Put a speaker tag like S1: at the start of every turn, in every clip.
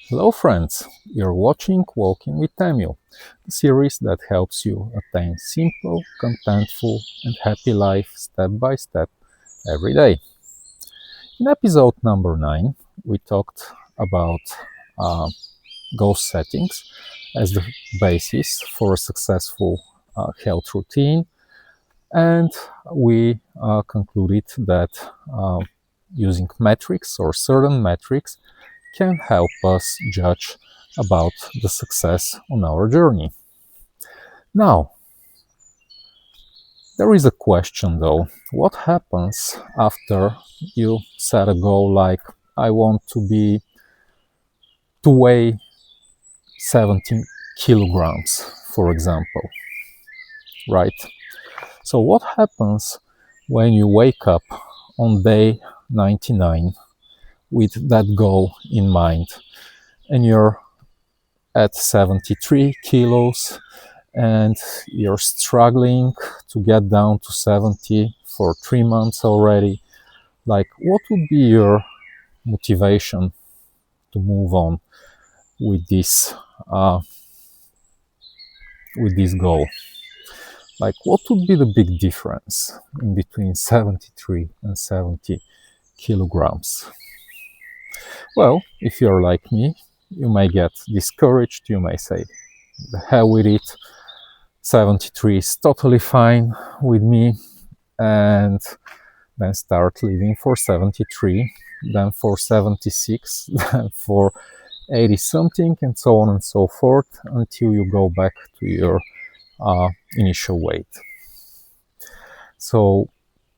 S1: Hello friends, you're watching Walking with Emil, the series that helps you attain simple, contentful and happy life step by step every day. In episode number 9, we talked about uh, goal settings as the basis for a successful health routine, and we concluded that using metrics or certain metrics can help us judge about the success on our journey. Now, there is a question though. What happens after you set a goal like I want to weigh 17 kilograms, for example, right? So what happens when you wake up on day 99 with that goal in mind and you're at 73 kilos and you're struggling to get down to 70 for 3 months already? Like, what would be your motivation to move on with uh, this goal? Like, what would be the big difference in between 73 and 70 kilograms? Well, if you're like me, you may get discouraged. You may say, the hell with it, 73 is totally fine with me, and then start living for 73, then for 76, then for 80 something, and so on and so forth until you go back to your initial weight. So,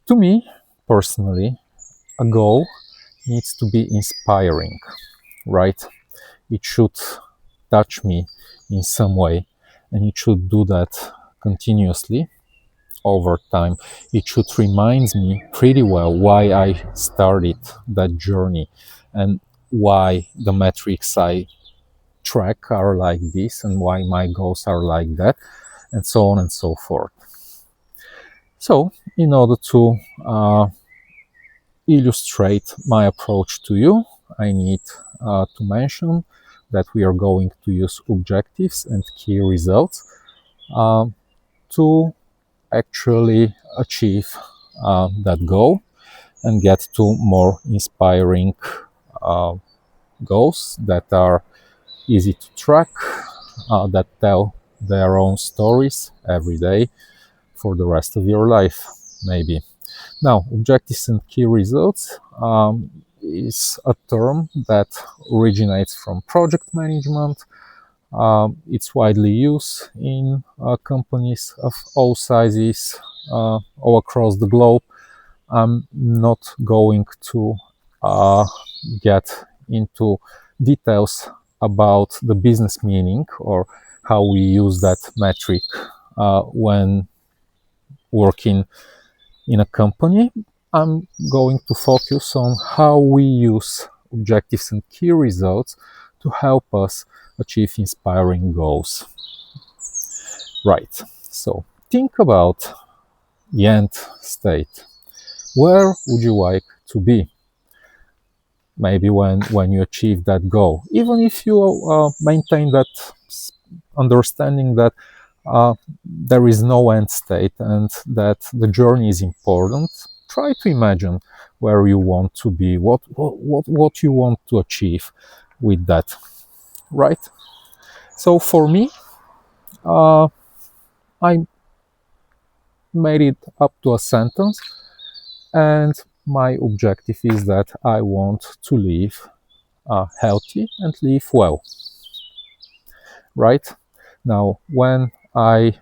S1: to me personally, a goal needs to be inspiring, right? It should touch me in some way, and it should do that continuously over time. It should remind me pretty well why I started that journey and why the metrics I track are like this and why my goals are like that, and so on and so forth. So, in order to illustrate my approach to you, I need to mention that we are going to use objectives and key results to actually achieve that goal and get to more inspiring uh, goals that are easy to track, that tell their own stories every day for the rest of your life, maybe. Now, objectives and key results is a term that originates from project management. It's widely used in companies of all sizes all across the globe. I'm not going to get into details about the business meaning or how we use that metric when working in a company. I'm going to focus on how we use objectives and key results to help us achieve inspiring goals. Right, so think about the end state. Where would you like to be? Maybe when you achieve that goal. Even if you maintain that understanding that there is no end state and that the journey is important, try to imagine where you want to be, what you want to achieve with that, right? So for me, I made it up to a sentence, and my objective is that I want to live healthy and live well, right? Now, when I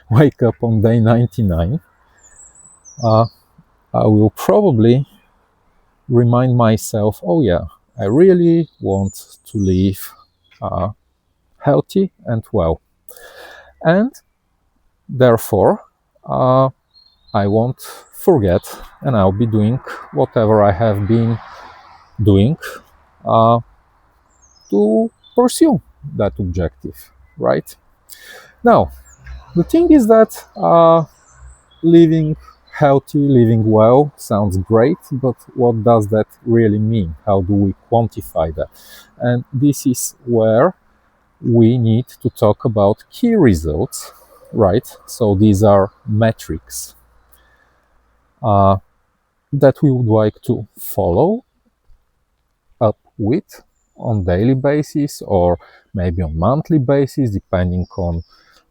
S1: wake up on day 99, I will probably remind myself, oh yeah, I really want to live healthy and well. And therefore, I won't forget, and I'll be doing whatever I have been doing to pursue that objective, right? Now, the thing is that living healthy, living well sounds great, but what does that really mean? How do we quantify that? And this is where we need to talk about key results, right? So these are metrics that we would like to follow up with on daily basis or maybe on monthly basis, depending on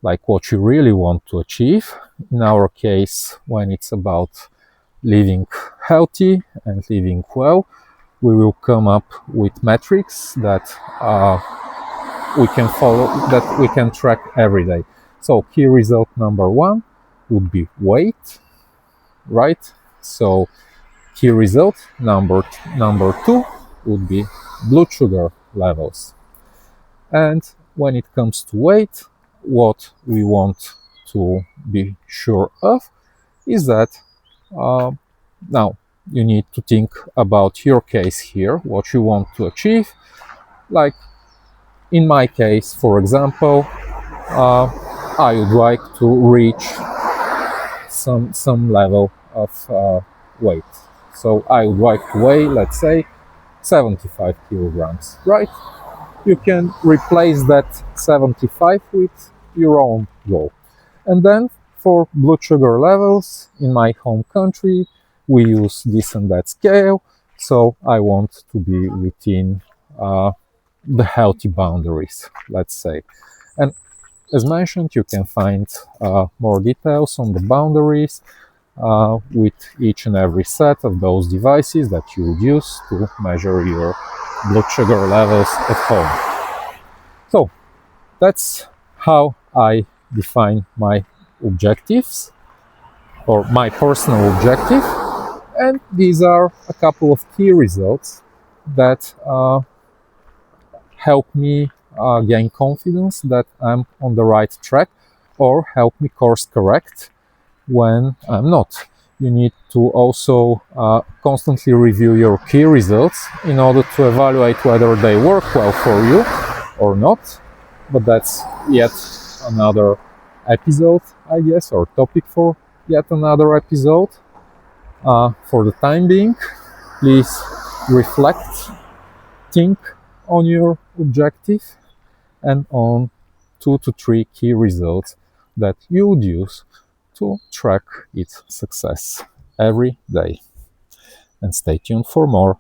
S1: like what you really want to achieve. In our case, when it's about living healthy and living well, we will come up with metrics that we can follow, that we can track every day. So key result number one would be weight, right? So key result number two would be blood sugar levels. And when it comes to weight, what we want to be sure of is that now you need to think about your case here, what you want to achieve. Like in my case, for example, I would like to reach some level of weight. So I would like to weigh, let's say, 75 kilograms, right? You can replace that 75 with your own goal. And then for blood sugar levels in my home country, we use this and that scale. So I want to be within the healthy boundaries, let's say. And as mentioned, you can find more details on the boundaries with each and every set of those devices that you would use to measure your blood sugar levels at home. So that's how I define my objectives or my personal objective. And these are a couple of key results that help me gain confidence that I'm on the right track or help me course correct when I'm not. You need to also constantly review your key results in order to evaluate whether they work well for you or not. But that's yet another episode, I guess, or topic for yet another episode. For the time being, please reflect, think on your objective and on 2 to 3 key results that you would use to track its success every day. And stay tuned for more.